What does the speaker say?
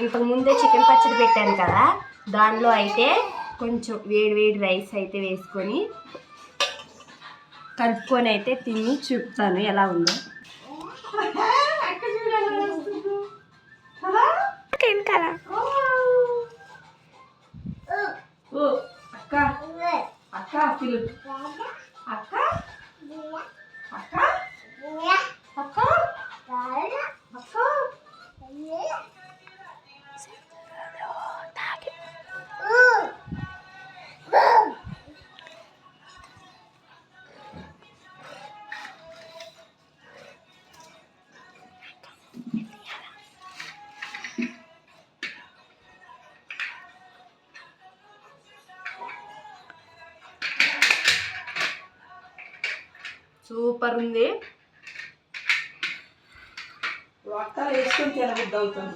ఇంతకు ముందే చికెన్ పచ్చడి పెట్టాను కదా, దానిలో అయితే కొంచెం వేడి రైస్ అయితే వేసుకొని కలుపుకొని అయితే తిని చూపుతాను ఎలా ఉందో. సూపర్ ఉంది. వేసుకొని తినబుద్ధి అవుతుంది.